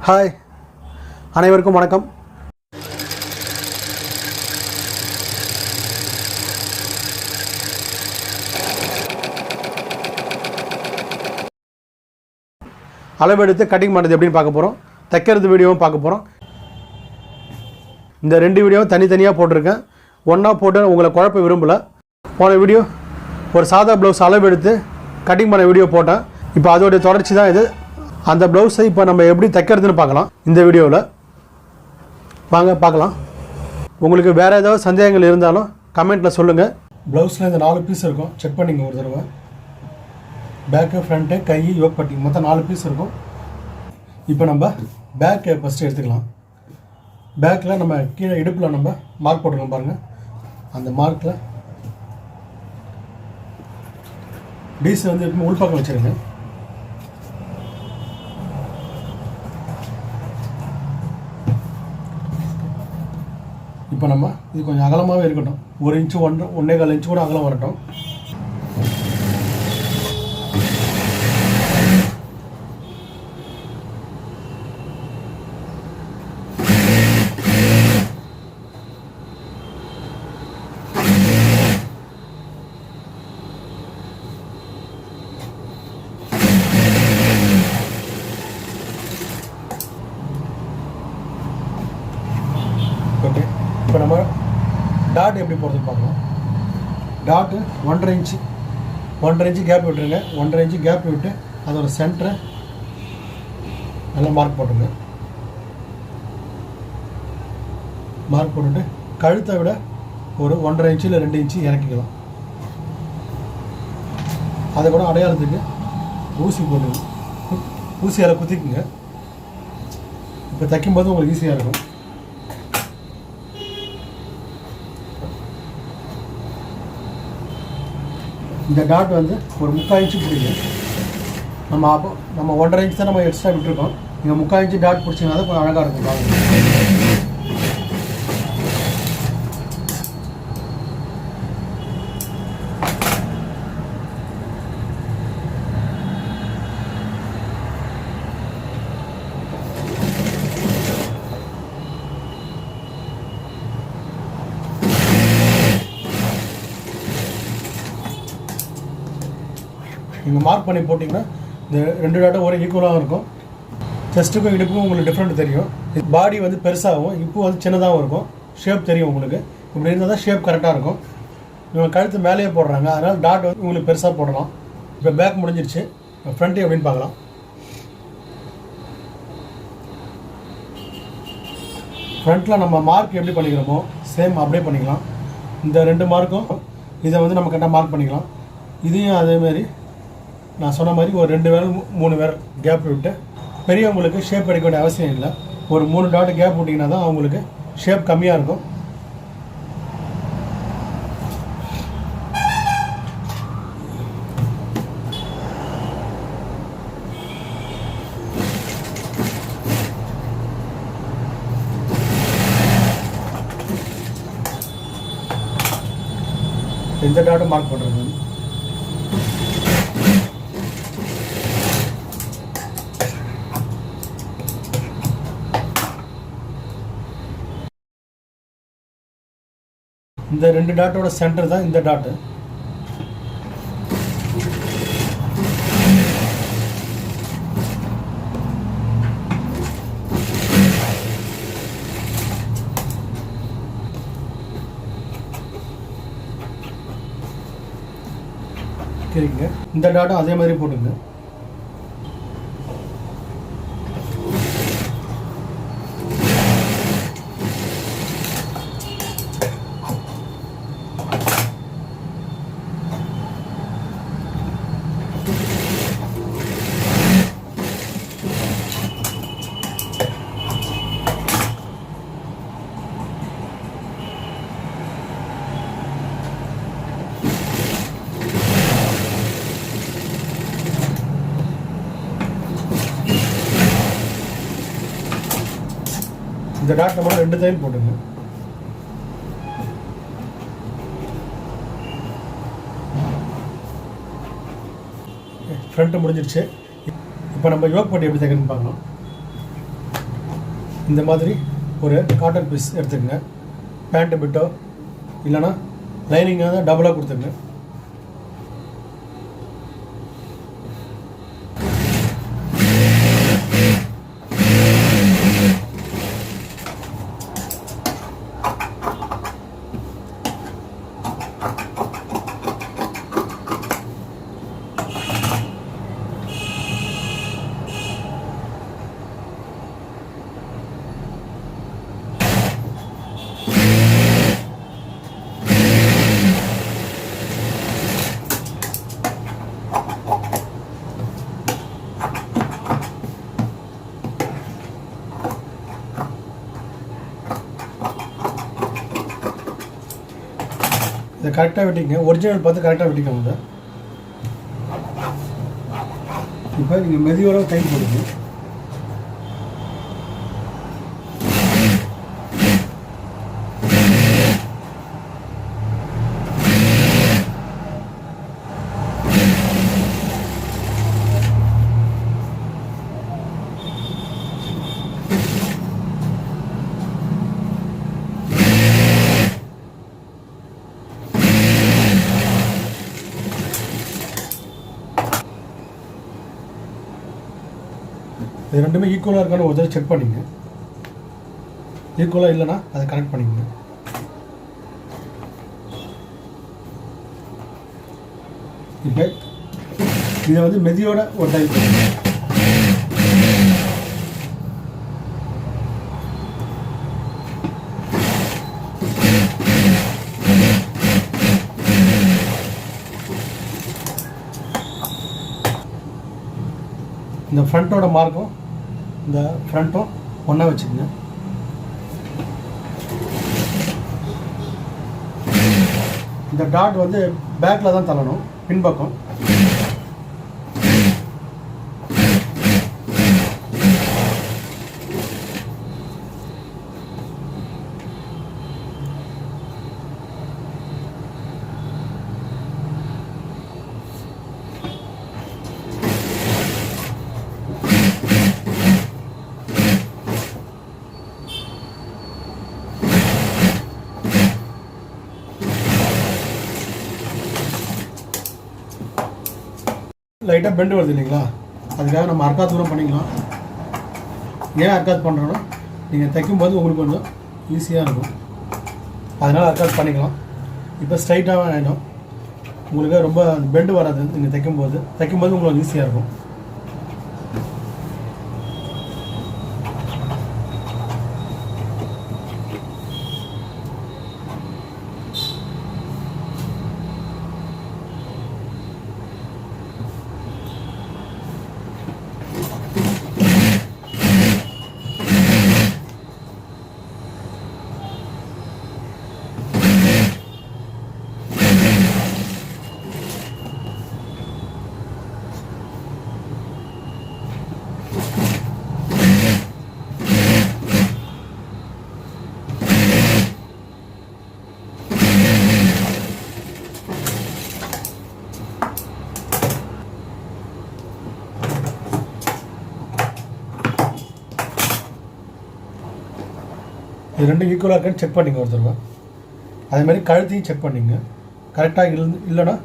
Hi, அனைவருக்கும் வணக்கம். அளவெடுத்து கட்டிங் பண்ணுறது எப்படின்னு பார்க்க போகிறோம். தைக்கிறது வீடியோவும் பார்க்க போகிறோம். இந்த ரெண்டு வீடியோவும் தனித்தனியாக போட்டிருக்கேன். ஒன்றா போட்டு உங்களை குழப்ப விரும்பலை. போன வீடியோ ஒரு சாதா ப்ளவுஸ் அளவெடுத்து கட்டிங் பண்ண வீடியோ போட்டேன். இப்போ அதோடைய தொடர்ச்சி தான் இது. அந்த ப்ளவுஸை இப்போ நம்ம எப்படி தைக்கிறதுன்னு பார்க்கலாம். இந்த வீடியோவில் வாங்க பார்க்கலாம். உங்களுக்கு வேறு ஏதாவது சந்தேகங்கள் இருந்தாலும் கமெண்ட்டில் சொல்லுங்கள். ப்ளவுஸில் இந்த 4 பீஸ் இருக்கும், செக் பண்ணிங்க ஒரு தடவை. பேக்கு, ஃப்ரண்ட்டு, கை, யோக் பட்டி மொத்தம் 4 பீஸ் இருக்கும். இப்போ நம்ம பேக்கை ஃபஸ்ட்டு எடுத்துக்கலாம். பேக்கில் நம்ம கீழே இடுப்பில் நம்ம மார்க் போட்டுருக்கோம் பாருங்கள். அந்த மார்க்கில் டீஸை வந்து எப்பவுமே உள்பக்கம் வச்சுருங்க. இப்போ நம்ம இது கொஞ்சம் அகலமாகவே இருக்கட்டும். 1 இன்ச்சு 1.25 இன்ச்சு கூட அகலம் வரட்டும். ஓகே, இப்போ நம்ம டாட் எப்படி போடுறதுன்னு பார்க்கலாம். டாட்டு 1.5 இன்ச்சு கேப் விட்டுருங்க. 1.5 இன்ச்சு கேப் விட்டு அதோட சென்டரை நல்லா மார்க் போட்டுருங்க. மார்க் போட்டுட்டு கழுத்தை விட ஒரு 1.5 இன்ச்சு இல்லை 2 இன்ச்சு இறக்கிக்கலாம். அதை கூட அடையாளத்துக்கு ஊசி போட்டுங்க. ஊசியால் குத்திக்குங்க. இப்போ தைக்கும்போது உங்களுக்கு ஈஸியாக இருக்கும். இந்த டாட் வந்து ஒரு 3/4 இன்ச்சு பிடிக்கும். நம்ம 1.5 இன்ச்சு தான் நம்ம எக்ஸ்ட்ரா விட்டுருக்கோம். நீங்கள் 3/4 இன்ச்சு டாட் பிடிச்சிங்கன்னா தான் கொஞ்சம் அழகாக இருக்கும் பாருங்க. நீங்கள் மார்க் பண்ணி போட்டிங்கன்னா இந்த 2 டாட்டும் ஒரே ஈக்குவலாக இருக்கும். செஸ்ட்டுக்கும் இடுப்புக்கும் உங்களுக்கு டிஃப்ரெண்ட் தெரியும். பாடி வந்து பெருசாகவும் இப்போ வந்து சின்னதாகவும் இருக்கும். ஷேப் தெரியும் உங்களுக்கு. இப்படி இருந்தால் தான் ஷேப் கரெக்டாக இருக்கும். இவங்க கழுத்து மேலேயே போடுறாங்க, அதனால் டாட் வந்து உங்களுக்கு பெருசாக போடலாம். இப்போ பேக் முடிஞ்சிருச்சு. ஃப்ரண்ட்டு எப்படின்னு பார்க்கலாம். ஃப்ரண்ட்டில் நம்ம மார்க் எப்படி பண்ணிக்கிறோமோ சேம் அப்படியே பண்ணிக்கலாம். இந்த 2 மார்க்கும் இதை வந்து நம்ம கரெக்டாக மார்க் பண்ணிக்கலாம். இதையும் அதேமாரி நான் சொன்ன மாதிரி ஒரு 2 விரல் 3 விரல் கேப் விட்டு, பெரியவங்களுக்கு ஷேப் எடுக்க வேண்டிய அவசியம் இல்லை. ஒரு 3 டாட் கேப் விட்டிங்கன்னா தான் அவங்களுக்கு ஷேப் கம்மியாக இருக்கும். இந்த டாட்டும் மார்க் பண்ணுறது. இந்த 2 டாட்டோட சென்டர் தான் இந்த டாட்டு. சரிங்க, இந்த டாட்டும் அதே மாதிரி போட்டுங்க. இந்த டாட் நம்ம 2 தையல் போட்டுங்க. ஃப்ரண்ட் முடிஞ்சிருச்சு. இப்போ நம்ம யோக் பட்டி எப்படி தைக்கணும்னு பார்க்கலாம். இந்த மாதிரி ஒரு காட்டன் பீஸ் எடுத்துக்கங்க. பேண்ட்டு பிட்டோ இல்லைனா லைனிங்காக தான் டபுளாக கொடுத்துங்க. இதை கரெக்டாக வெட்டிங்க. ஒரிஜினல் பார்த்து கரெக்டாக வெட்டிக்கோங்க. இப்போ நீங்கள் மெதியோட டைம் போடுங்க. இது ரெண்டுமே ஈக்குவலாக இருக்கான்னு ஒரு தடவை செக் பண்ணிங்க. ஈக்குவலாக இல்லைன்னா அதை கனெக்ட் பண்ணிக்கங்க. இப்போ இதை வந்து மெதியோட ஒரு டைப் இந்த ஃப்ரண்ட்டோட மார்க்கும் இந்த ஃப்ரண்ட்டும் ஒன்றா வச்சுக்கோங்க. இந்த டாட் வந்து பேக்கில் தான் தள்ளணும், பின்பக்கம். லைட்டாக பெண்டு வருது இல்லைங்களா, அதுக்காக நம்ம அர்க்காத் தூரம் பண்ணிக்கலாம். ஏன் அர்க்காத் பண்ணுறோன்னா நீங்கள் தைக்கும்போது உங்களுக்கு கொஞ்சம் ஈஸியாக இருக்கும், அதனால் அர்க்காத் பண்ணிக்கலாம். இப்போ ஸ்ட்ரைட்டாக ஆகிடும், உங்களுக்கு ரொம்ப பெண்டு வராது. நீங்கள் தைக்கும்போது உங்களுக்கு ஈஸியாக இருக்கும். இது ரெண்டும் ஈக்குவலாக இருக்கான்னு செக் பண்ணிங்க ஒரு தடவை. அதேமாதிரி கழுத்தையும் செக் பண்ணிங்க. கரெக்டாக இல்லைன்னா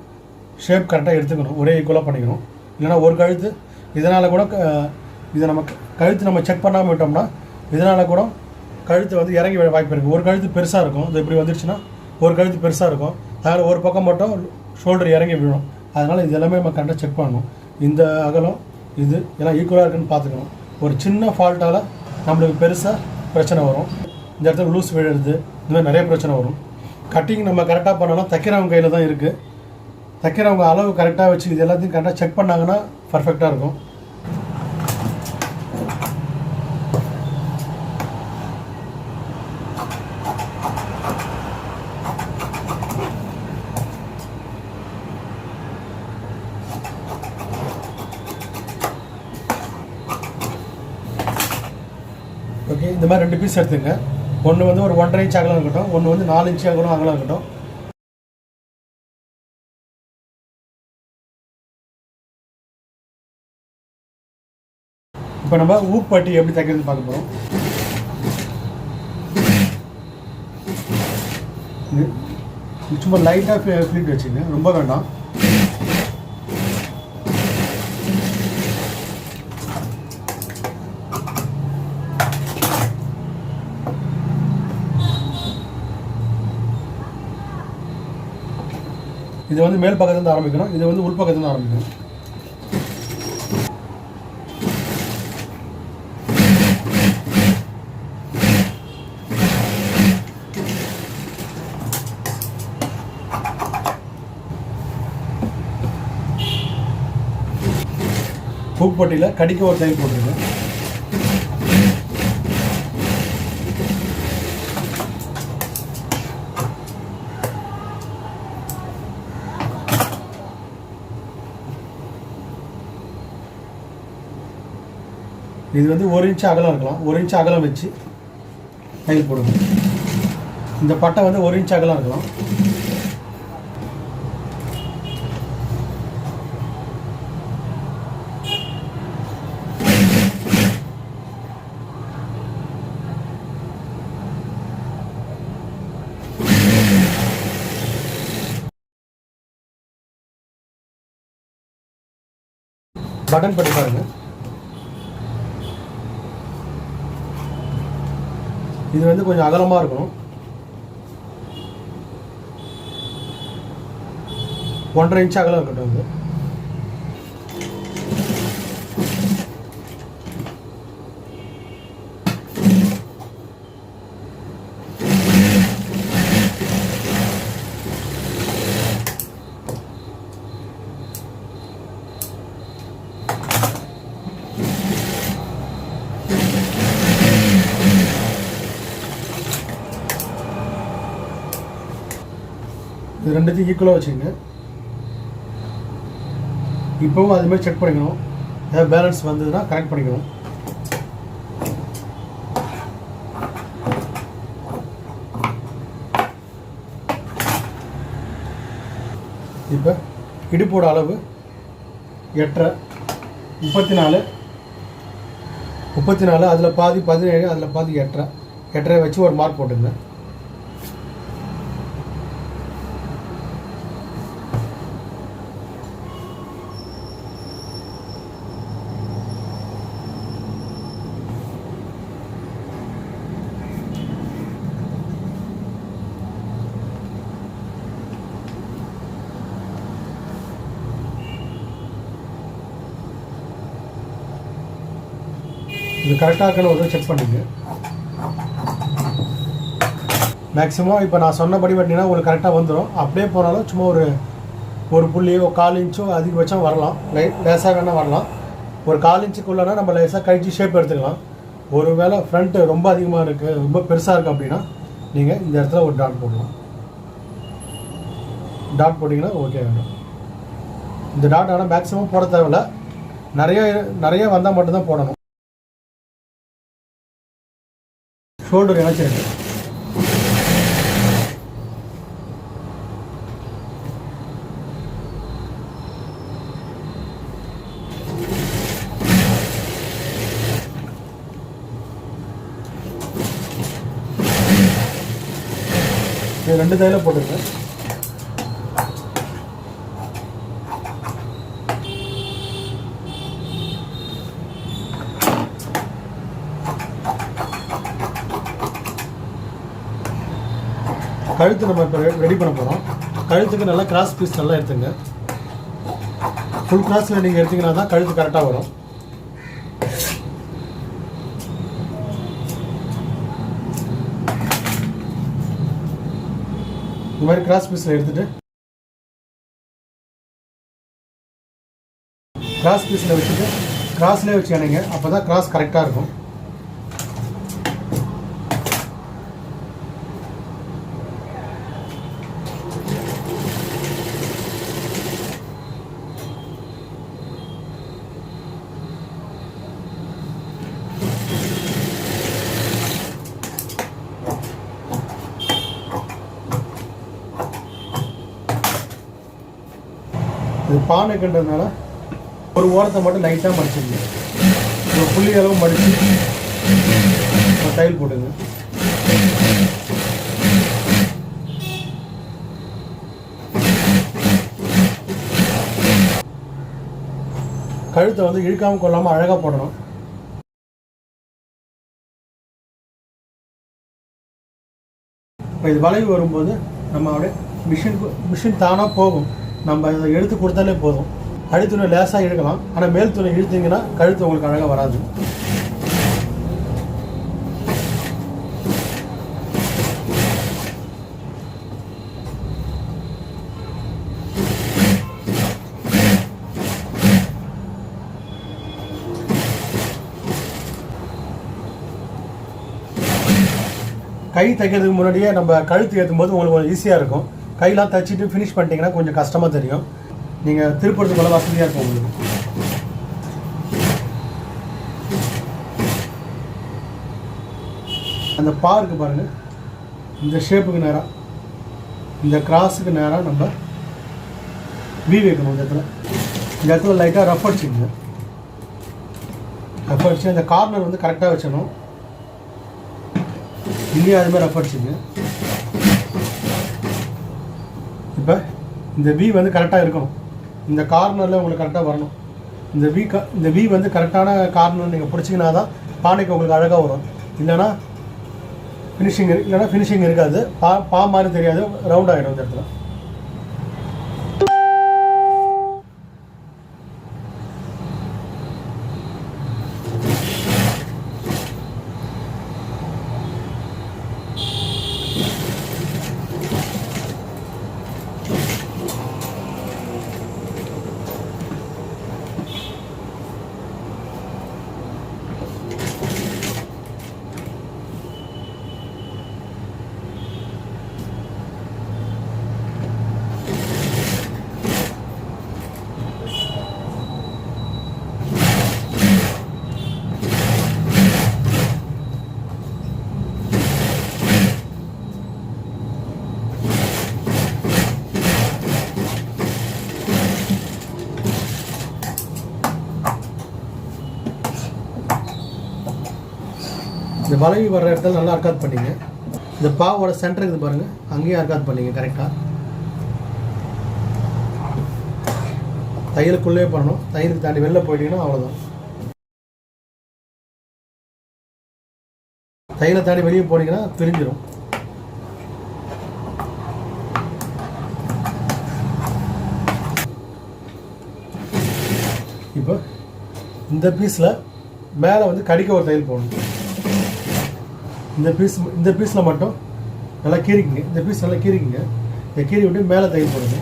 ஷேப் கரெக்டாக எடுத்துக்கணும், ஒரே ஈக்குவலாக பண்ணிக்கணும். இல்லைனா ஒரு கழுத்து இதனால் கூட இதை நம்ம கழுத்து நம்ம செக் பண்ணாமல் விட்டோம்னா இதனால் கூட கழுத்து வந்து இறங்கி வாய்ப்பு இருக்குது. ஒரு கழுத்து பெருசாக இருக்கும், இது இப்படி வந்துடுச்சுன்னா ஒரு கழுத்து பெருசாக இருக்கும், அதனால் ஒரு பக்கம் மட்டும் ஷோல்டர் இறங்கி விழும். அதனால் இது எல்லாமே நம்ம கரெக்டாக செக் பண்ணணும். இந்த அகலம் இது எல்லாம் ஈக்குவலாக இருக்குன்னு பார்த்துக்கணும். ஒரு சின்ன ஃபால்ட்டால் நம்மளுக்கு பெருசாக பிரச்சனை வரும். இந்த இடத்துல லூஸ் விழுறது, இந்த மாதிரி நிறைய பிரச்சனை வரும். கட்டிங் நம்ம கரெக்டாக பண்ணோன்னா தைக்கிறவங்க கையில் தான் இருக்குது. தைக்கிறவங்க அளவு கரெக்டாக வச்சு இது எல்லாத்தையும் கரெக்டாக செக் பண்ணாங்கன்னா பர்ஃபெக்டாக இருக்கும். ஓகே, இந்த மாதிரி 2 பீஸ் எடுத்துங்க. ஒன்று வந்து ஒரு 1.5 இன்ச் அகலம் இருக்கட்டும், ஒன்று வந்து 4 இன்ச் அகலம் இருக்கட்டும். இப்போ நம்ம ஊக் பட்டி எப்படி தைக்கிறது பார்க்க போகிறோம். சும்மா லைட்டாக ஃப்ளீட் வச்சுங்க, ரொம்ப வேண்டாம். இது வந்து மேல் பக்கத்துலேருந்து ஆரம்பிக்கணும், இது வந்து உள் பக்கத்துலேருந்து ஆரம்பிக்கணும். பூப்பட்டியில் கடிக்க ஒரு தையல் போட்டுருங்க. இது வந்து 1 இன்ச் அகலம் இருக்கலாம், 1 இன்ச் அகலம் வச்சு தையல் போடுங்க. இந்த பட்டை வந்து 1 இன்ச் அகலம் இருக்கலாம். பட்டன் பட்டி பாருங்க, இது வந்து கொஞ்சம் அகலமாக இருக்கணும். 1.5 இன்ச் அகலம் இருக்கட்டும். இது ரெண்டுத்தையும் ஈக்குவலாக வச்சுங்க. இப்போவும் அதுமாதிரி செக் பண்ணிக்கணும், ஏதாவது பேலன்ஸ் வந்ததுன்னா கரெக்ட் பண்ணிக்கணும். இப்போ இடுப்போட அளவு 8.5 34 அதில் பாதி 17, அதில் பாதி 8.5 வச்சு ஒரு மார்க் போட்டுங்க. இது கரெக்டாக இருக்குன்னு ஒரு செக் பண்ணிங்க. மேக்ஸிமம் இப்போ நான் சொன்னபடி பார்த்தீங்கன்னா உங்களுக்கு கரெக்டாக வந்துடும். அப்படியே போனாலும் சும்மா ஒரு புள்ளியோ 1/4 இன்ச்சோ அதிகபட்சம் வரலாம், லேசாக வேணால் வரலாம். ஒரு 1/4 இன்ச்சுக்குள்ளனா நம்ம லேசாக கழிச்சு ஷேப் எடுத்துக்கலாம். ஒரு வேளை ஃப்ரண்ட்டு ரொம்ப அதிகமாக இருக்குது, ரொம்ப பெருசாக இருக்குது அப்படின்னா நீங்கள் இந்த இடத்துல ஒரு டாட் போடலாம். டாட் போட்டிங்கன்னா ஓகே வேணும். இந்த டாட் ஆனால் மேக்ஸிமம் போட தேவையில்ல, நிறைய வந்தால் மட்டும்தான் போடணும். ஷோல்டர் இணைச்சிருக்கு. இது 2 தையல போட்டுருங்க. கழுத்து நம்ம இப்போ ரெடி பண்ண போகிறோம். கழுத்துக்கு நல்லா கிராஸ் பீஸ் நல்லா எடுத்துங்க. ஃபுல் கிராஸில் நீங்கள் எடுத்திங்கன்னா தான் கழுத்து கரெக்டாக வரும். இந்த மாதிரி கிராஸ் பீஸில் எடுத்துகிட்டு கிராஸ் பீஸில் வச்சுட்டு கிராஸ்லேயே வச்சு அணைங்க, அப்போ தான் கிராஸ் கரெக்டாக இருக்கும். இது பானைக்குன்றதுனால ஒரு ஓரத்தை மட்டும் லைட்டாக மடிச்சிருங்க. ஒரு புள்ளி அளவு மடித்து தையல் போட்டுங்க. கழுத்தை வந்து இழுக்காமல் கொள்ளாமல் அழகாக போடணும். இப்போ இது வளைவு வரும்போது நம்ம அப்படியே மிஷின் தானாக போகும். நம்ம இதை எடுத்து கொடுத்தாலே போதும். அடித்துணை லேசாக இழுக்கலாம், ஆனால் மேல் துணை இழுத்தீங்கன்னா கழுத்து உங்களுக்கு அழகாக வராது. கை தைக்கிறதுக்கு முன்னாடியே நம்ம கழுத்து ஏற்றும் போது உங்களுக்கு கொஞ்சம் ஈஸியாக இருக்கும். கையெல்லாம் தைச்சிட்டு ஃபினிஷ் பண்ணிட்டீங்கன்னா கொஞ்சம் கஷ்டமாக தெரியும். நீங்கள் திருப்பறதுக்கு போல வசதியாக இருக்கும் உங்களுக்கு. அந்த பாருக்கு பாருங்கள், இந்த ஷேப்புக்கு நேராக, இந்த கிராஸுக்கு நேராக நம்ம வி வைக்கணும். இந்த இடத்துல லைட்டாக ரஃப் அடிச்சுங்க. ரஃப் அடிச்சு அந்த கார்னர் வந்து கரெக்டாக வச்சணும். இங்கேயும் அதுமாதிரி ரஃப் அடிச்சுங்க. இப்போ இந்த வி வந்து கரெக்டாக இருக்கணும். இந்த கார்னரில் உங்களுக்கு கரெக்டாக வரணும். இந்த வி வந்து கரெக்டான கார்னர் நீங்கள் பிடிச்சிங்கன்னா தான் பானைக்கு உங்களுக்கு அழகாக வரும். இல்லைன்னா ஃபினிஷிங் இருக்காது. பா மாதிரி தெரியாது, ரவுண்ட் ஆகிடும் இந்த இடத்துல. இந்த வளைவு வர்ற இடத்துல நல்லா அர்க்காத் பண்ணிங்க. இந்த பாவோட சென்டர் இருக்குது பாருங்கள், அங்கேயும் அர்க்காத் பண்ணிங்க கரெக்டாக. தையலுக்குள்ளே பண்ணணும். தையலுக்கு தாண்டி வெளில போயிட்டீங்கன்னா அவ்வளோதான். தையலை தாண்டி வெளியே போனீங்கன்னா பிரிஞ்சிடும். இப்போ இந்த பீஸில் மேலே வந்து கடிக்க ஒரு தையல் போடணும். இந்த பீஸில் மட்டும் நல்லா கீறிக்குங்க. இந்த பீஸ் நல்லா கீறிக்குங்க. இதை கீறி விட்டு மேலே தையல் போடுங்க.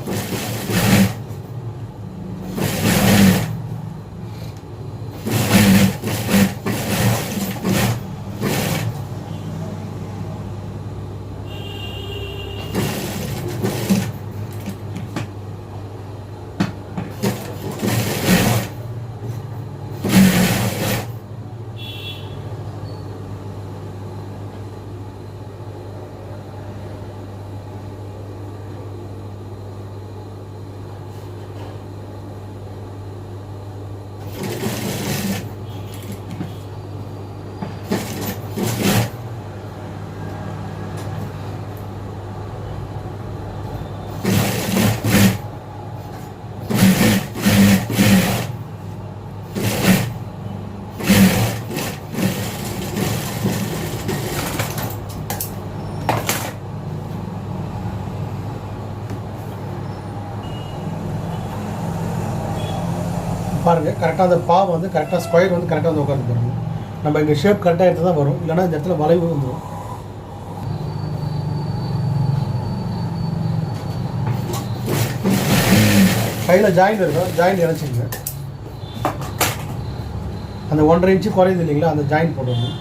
பாருங்கள், கரெக்டாக அந்த பா வந்து கரெக்டாக ஸ்கொயர் வந்து கரெக்டாக வந்து உட்காந்து பாருங்கள். நம்ம இங்கே ஷேப் கரெக்டாக எடுத்து தான் வரும், இல்லைனா இந்த இடத்துல வளைவு வந்துடும். கையில் ஜாயிண்ட் இருக்கும், ஜாயிண்ட் இணைச்சிங்க. அந்த 1.5 இன்ச்சு குறையுது இல்லைங்களா, அந்த ஜாயிண்ட் போட்டுருங்க.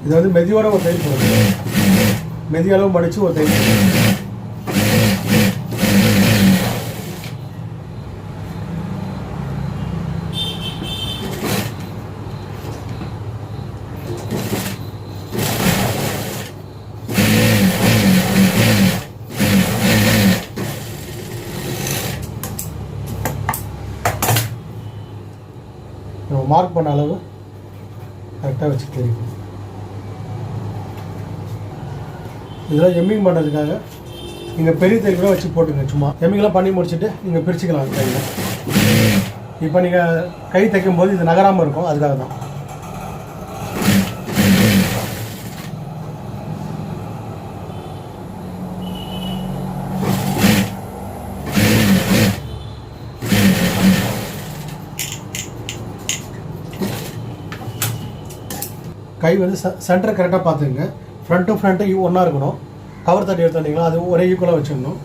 இது வந்து மெதுவான ஒரு டைப் போடுறது. மெதி அளவு மடித்து ஒரு தையல். நம்ம மார்க் பண்ண அளவு கரெக்டாக வச்சு தெரியும். இதெல்லாம் எம்மிங் பண்ணுறதுக்காக நீங்கள் பெரிய தையல் கூட வச்சு போட்டுங்க. சும்மா எம்மிங்லாம் பண்ணி முடிச்சுட்டு நீங்கள் பிரிச்சுக்கலாம் கையில். இப்போ நீங்கள் கை தைக்கும் போது இது நகராமல் இருக்கும், அதுக்காக தான். கை வந்து சென்டர் கரெக்டாக பார்த்துங்க. ஃப்ரண்ட்டு ஒன்றா இருக்கணும். கவர் தட்டி எடுத்துட்டிங்களா அது ஒரே ஈக்குவலாக வச்சுக்கணும்.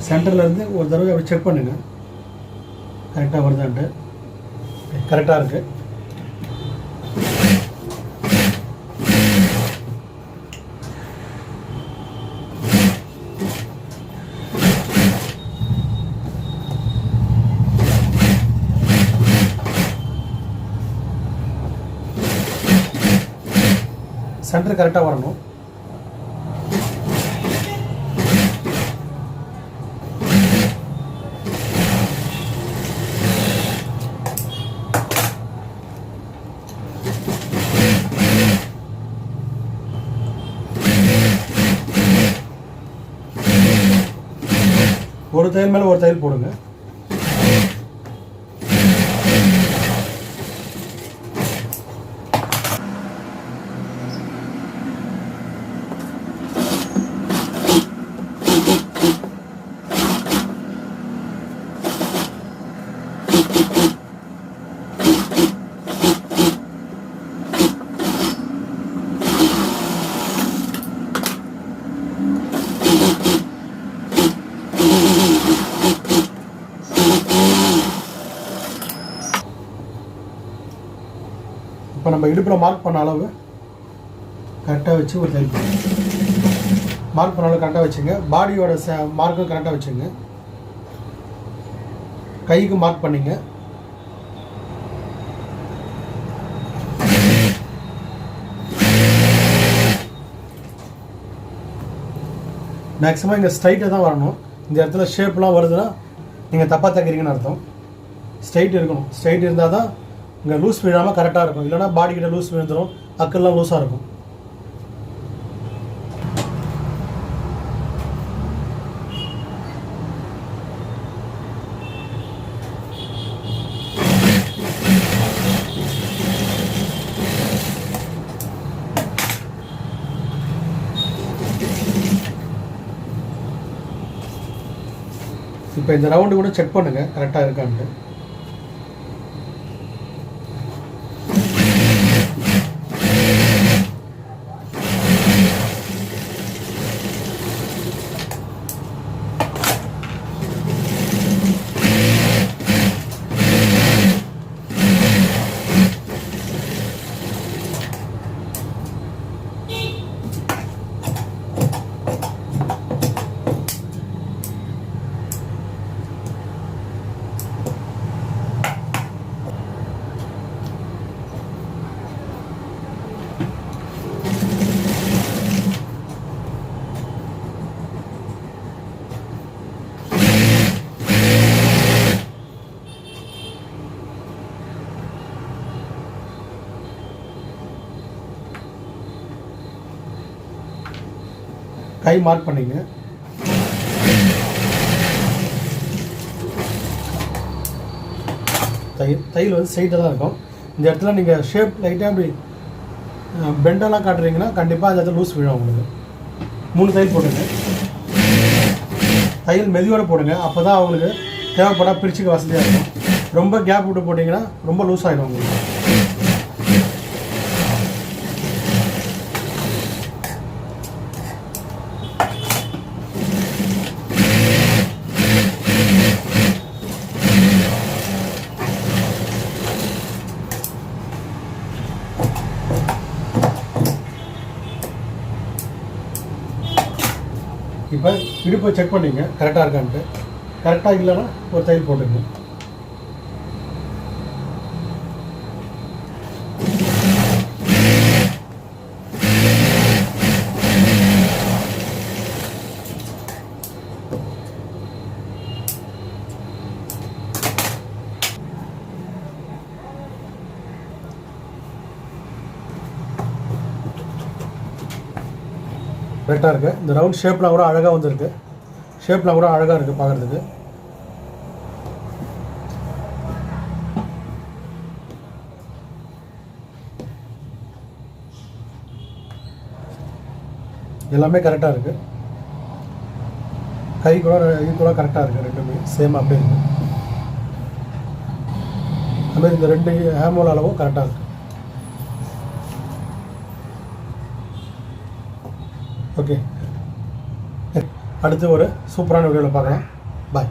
சென்டர்லேருந்து ஒரு தடவை அப்படி செக் பண்ணுங்கள், கரெக்டாக வருதான்ட்டு. கரெக்டாக இருக்குது. சென்டர் கரெக்டாக வரணும். ஒரு தையல் மேலே ஒரு தையல் போடுங்க. இப்போ நம்ம இடுப்பில் மார்க் பண்ண அளவு கரெக்டாக வச்சு ஒரு தையல் மார்க் பண்ண அளவு கரெக்டாக வச்சுங்க. பாடியோட மார்க்கும் கரெக்டாக வச்சுங்க. கைக்கு மார்க் பண்ணிங்க. மேக்ஸிமம் இங்கே ஸ்ட்ரைட்டாக தான் வரணும். இந்த இடத்துல ஷேப்லாம் வருதுன்னா நீங்கள் தப்பாக தைக்கிறீங்கன்னு அர்த்தம். ஸ்ட்ரைட் இருக்கணும். ஸ்ட்ரைட் இருந்தால் தான் இங்கே லூஸ் விழாமல் கரெக்டாக இருக்கும். இல்லைனா பாடிக்கிட்ட லூஸ் விழுந்துடும், அக்கெல்லாம் லூஸாக இருக்கும். இப்போ இந்த ரவுண்டு கூட செக் பண்ணுங்கள் கரெக்டாக இருக்கான்ட்டு. கை மார்க் பண்ணிங்க. தையல் வந்து ஸ்ட்ரைட்டாக தான் இருக்கும். இந்த இடத்துல நீங்கள் ஷேப் லைட்டாக அப்படி பெண்டெல்லாம் காட்டுறீங்கன்னா கண்டிப்பாக அந்த இடத்துல லூஸ் விழும் உங்களுக்கு. 3 தையல் போடுங்க. தையல் மெதுவோடு போடுங்க, அப்போ தான் அவங்களுக்கு தேவைப்படால் பிரிச்சுக்க வசதியாக இருக்கும். ரொம்ப கேப் விட்டு போட்டிங்கன்னா ரொம்ப லூஸ் ஆகிடும் உங்களுக்கு. இப்போ இடுப்பை செக் பண்ணிங்க கரெக்டாக இருக்கான்ட்டு. கரெக்டாக இல்லைன்னா ஒரு தையல் போட்டுங்க. கரெக்டாக இருக்குது. இந்த ரவுண்ட் ஷேப்லாம் கூட அழகாக வந்துருக்கு. ஷேப்லாம் கூட அழகாக இருக்குது பார்க்குறதுக்கு. எல்லாமே கரெக்டாக இருக்குது. கை கூட இது கூட கரெக்டாக இருக்குது. ரெண்டுமே சேம் அப்படியே இருக்குது. அதுமாதிரி இந்த 2 ஹேமோல் அளவும் கரெக்டாக இருக்குது. ஓகே, அடுத்து ஒரு சூப்பரான வீடியோவில் பார்க்கலாம். பாய்.